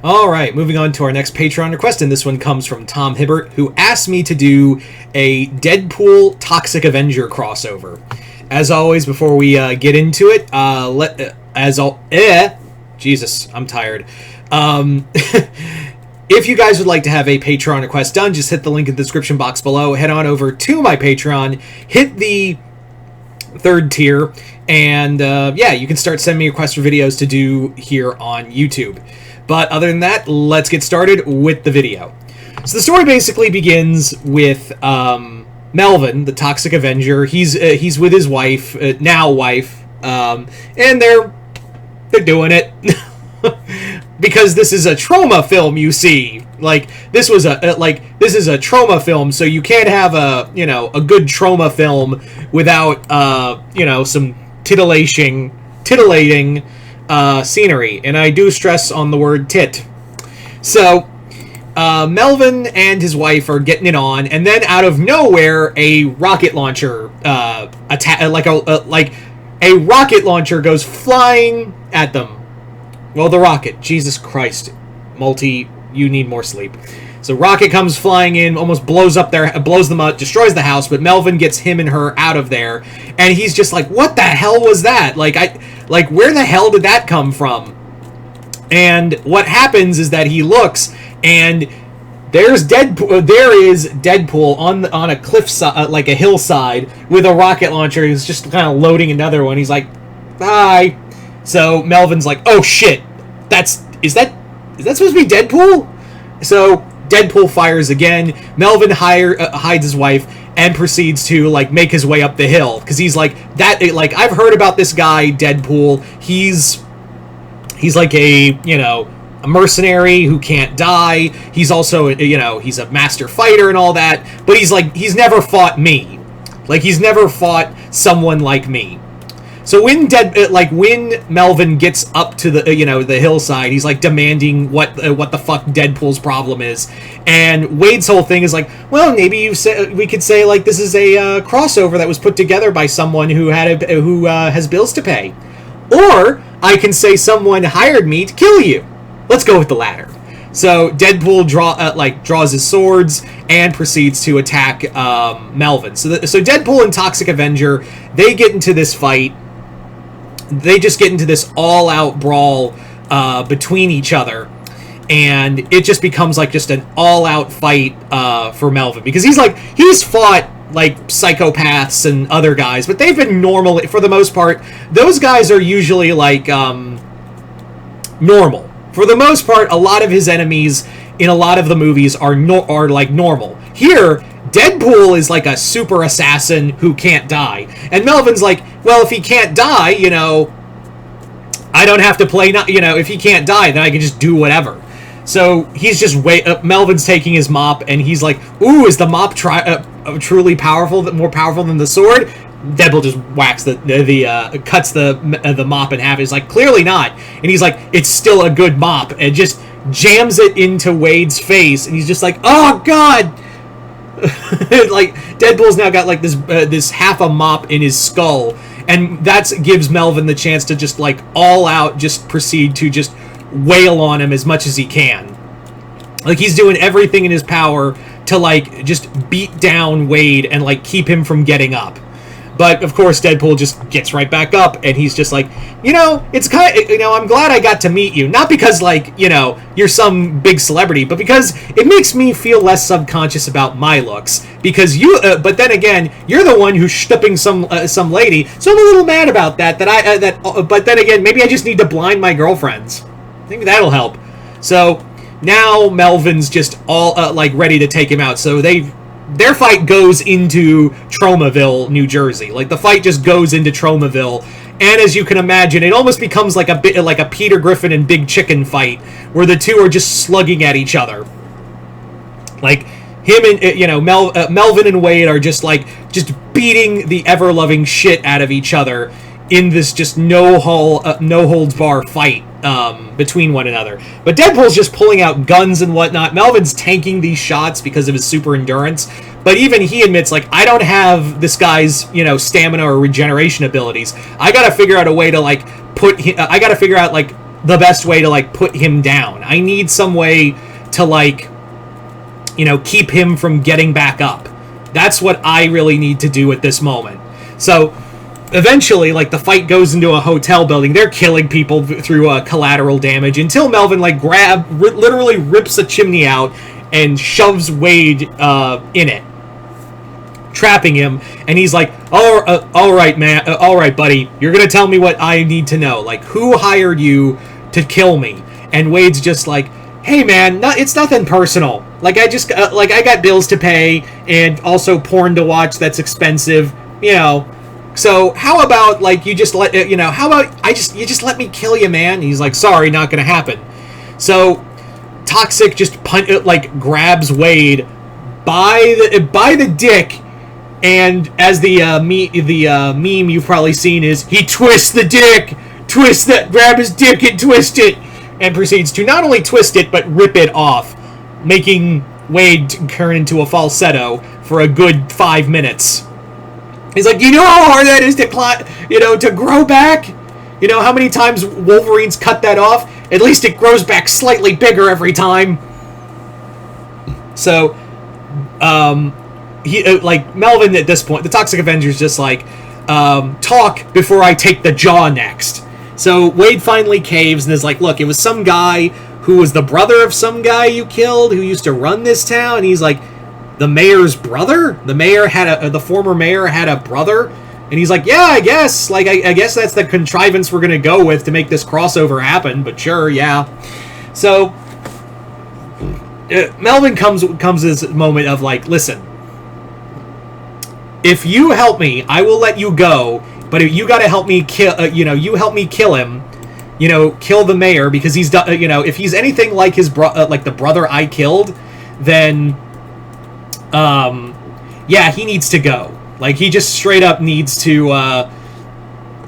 All right, moving on to our next Patreon request, and this one comes from Tom Hibbert, who asked me to do a Deadpool Toxic Avenger crossover. As always, before we get into it, Jesus, I'm tired. If you guys would like to have a Patreon request done, just hit the link in the description box below. Head on over to my Patreon, hit the 3rd tier, and you can start sending me requests for videos to do here on YouTube. But other than that, let's get started with the video. So the story basically begins with Melvin, the Toxic Avenger. He's with his wife, now wife, and they're doing it. Because this is a trauma film, you see. This is a trauma film, so you can't have a good trauma film without some titillating scenery, and I do stress on the word tit. So Melvin and his wife are getting it on, and then out of nowhere, a rocket launcher a rocket launcher goes flying at them. Well, the rocket. Jesus Christ. You need more sleep. So rocket comes flying in, almost blows them up, destroys the house, but Melvin gets him and her out of there, and he's just like, what the hell was that? Where the hell did that come from? And what happens is that he looks, and there is Deadpool on a cliffside, like a hillside, with a rocket launcher. He's just kind of loading another one. He's like, bye. So Melvin's like, oh shit, is that supposed to be Deadpool? So Deadpool fires again. Melvin hides his wife and proceeds to make his way up the hill, because he's like, I've heard about this guy Deadpool. He's like a mercenary who can't die. He's also he's a master fighter and all that, but he's never fought me. He's never fought someone like me. So when Melvin gets up to the the hillside, he's demanding what the fuck Deadpool's problem is, and Wade's whole thing is well, maybe we could say this is a crossover that was put together by someone who has bills to pay, or I can say someone hired me to kill you. Let's go with the latter. So Deadpool draws his swords and proceeds to attack Melvin. So Deadpool and Toxic Avenger, they get into this fight. They just get into this all-out brawl between each other, and it just becomes just an all-out fight for Melvin, because he's fought psychopaths and other guys, but they've been normal for the most part. Those guys are usually normal for the most part. A lot of his enemies in a lot of the movies are normal. Here, Deadpool is a super assassin who can't die. And Melvin's well, if he can't die, I don't have to play, if he can't die, then I can just do whatever. So he's just Melvin's taking his mop, and he's like, ooh, is the mop truly powerful, more powerful than the sword? Deadpool just whacks cuts the mop in half. He's like, clearly not. And he's like, it's still a good mop, and just jams it into Wade's face, and he's just like, oh god. Deadpool's now got this half a mop in his skull, and that gives Melvin the chance to just all out just proceed to just wail on him as much as he can. He's doing everything in his power to just beat down Wade and keep him from getting up. But, of course, Deadpool just gets right back up, and he's just it's kind of, I'm glad I got to meet you. Not because, you're some big celebrity, but because it makes me feel less subconscious about my looks. Because but then again, you're the one who's shtipping some lady, so I'm a little mad about that. But then again, maybe I just need to blind my girlfriends. Maybe that'll help. So, now Melvin's just all, ready to take him out. So their fight goes into Tromaville, New Jersey. The fight just goes into Tromaville, and as you can imagine, it almost becomes a bit like a Peter Griffin and Big Chicken fight, where the two are just slugging at each other. Him and Melvin and Wade are just beating the ever-loving shit out of each other in this just no holds bar fight between one another. But Deadpool's just pulling out guns and whatnot. Melvin's tanking these shots because of his super endurance. But even he admits, I don't have this guy's, stamina or regeneration abilities. I gotta figure out a way to, I gotta figure out, the best way to, like, put him down. I need some way to, like, you know, keep him from getting back up. That's what I really need to do at this moment. So eventually, like, the fight goes into a hotel building. They're killing people through collateral damage until Melvin, like, literally rips a chimney out and shoves Wade in it, trapping him. And he's like, all right, man, all right, buddy, you're gonna tell me what I need to know. Like, who hired you to kill me? And Wade's just like, hey, man, it's nothing personal. Like, I just like, I got bills to pay and also porn to watch that's expensive, you know. So how about, like, you just let, you know, how about you just let me kill you, man? And he's like, sorry, not gonna happen. So Toxic just like grabs Wade by the dick, and as the meme you've probably seen is, he twists the dick, grab his dick and twist it, and proceeds to not only twist it but rip it off, making Wade turn into a falsetto for a good 5 minutes. He's like, you know how hard that is to grow back? You know how many times Wolverine's cut that off? At least it grows back slightly bigger every time. So, like, Melvin at this point, the Toxic Avenger's just like, talk before I take the jaw next. So Wade finally caves and is like, look, it was some guy who was the brother of some guy you killed who used to run this town. And he's like, the mayor's brother? The former mayor had a brother? And he's like, yeah, I guess. Like, I guess that's the contrivance we're going to go with to make this crossover happen. But sure, yeah. So Melvin comes this moment of, like, listen, if you help me, I will let you go. But you got to help me kill. You help me kill him. Kill the mayor, because he's done. If he's anything like his like the brother I killed, then yeah, he needs to go. Like, he just straight up needs to,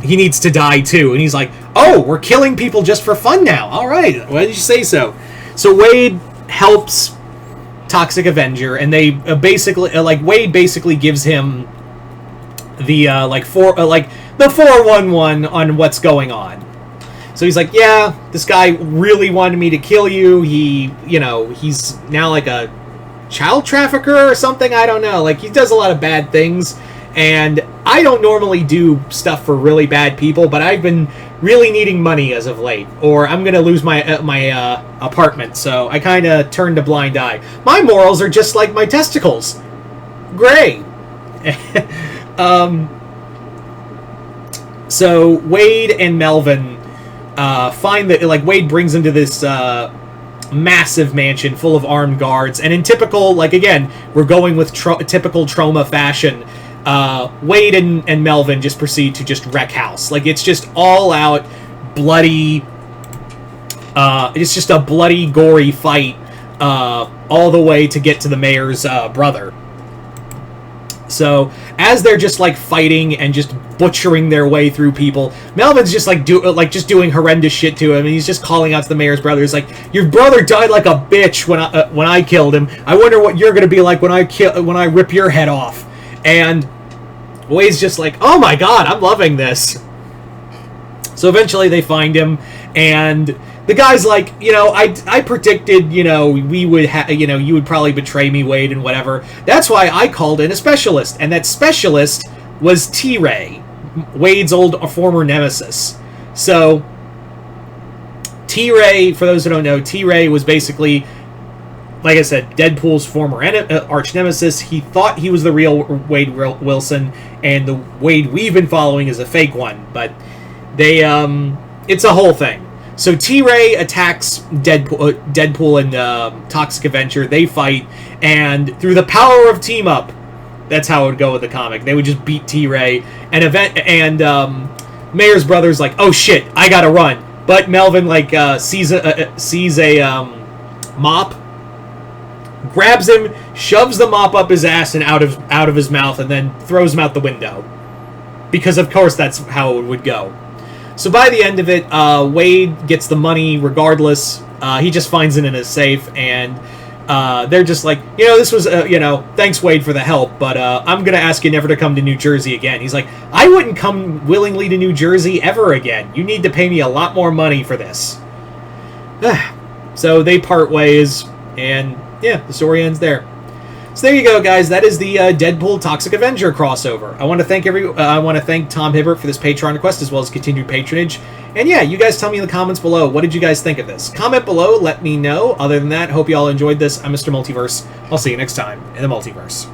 he needs to die too. And he's like, oh, we're killing people just for fun now. All right, why did you say so? So Wade helps Toxic Avenger, and they basically, Wade basically gives him the, the 411 on what's going on. So he's like, yeah, this guy really wanted me to kill you. He's now like a child trafficker or something, I don't know. Like, he does a lot of bad things, and I don't normally do stuff for really bad people, but I've been really needing money as of late, or I'm gonna lose my apartment, so I kind of turned a blind eye. My morals are just like my testicles, gray. So Wade and Melvin find that, like, Wade brings into this massive mansion full of armed guards, and in typical, like, again, we're going with typical Trauma fashion, Wade and Melvin just proceed to just wreck house. Like, it's just all out bloody, it's just a bloody, gory fight, all the way to get to the mayor's brother. So as they're just, like, fighting and just butchering their way through people, Melvin's just just doing horrendous shit to him, and he's just calling out to the mayor's brother. He's like, your brother died like a bitch when I killed him. I wonder what you're gonna be like when I rip your head off. And Wade's just like, oh my god, I'm loving this. So eventually they find him, and the guy's like, I predicted, we would you would probably betray me, Wade, and whatever. That's why I called in a specialist, and that specialist was T-Ray, Wade's former nemesis. So T-Ray, for those who don't know, T-Ray was basically, like I said, Deadpool's former arch nemesis. He thought he was the real Wade Wilson, and the Wade we've been following is a fake one. But they, it's a whole thing. So T-Ray attacks Deadpool and Toxic Avenger. They fight, and through the power of team up, that's how it would go with the comic. They would just beat T-Ray, and Mayor's brother's like, oh shit, I gotta run. But Melvin sees a mop, grabs him, shoves the mop up his ass and out of his mouth, and then throws him out the window. Because of course that's how it would go. So by the end of it, Wade gets the money regardless. He just finds it in his safe, and they're just like, this was, thanks, Wade, for the help, but I'm going to ask you never to come to New Jersey again. He's like, I wouldn't come willingly to New Jersey ever again. You need to pay me a lot more money for this. So they part ways, and yeah, the story ends there. So there you go, guys. That is the Deadpool Toxic Avenger crossover. I want to thank Tom Hibbert for this Patreon request as well as continued patronage. And yeah, you guys tell me in the comments below, what did you guys think of this? Comment below, let me know. Other than that, hope you all enjoyed this. I'm Mr. Multiverse. I'll see you next time in the Multiverse.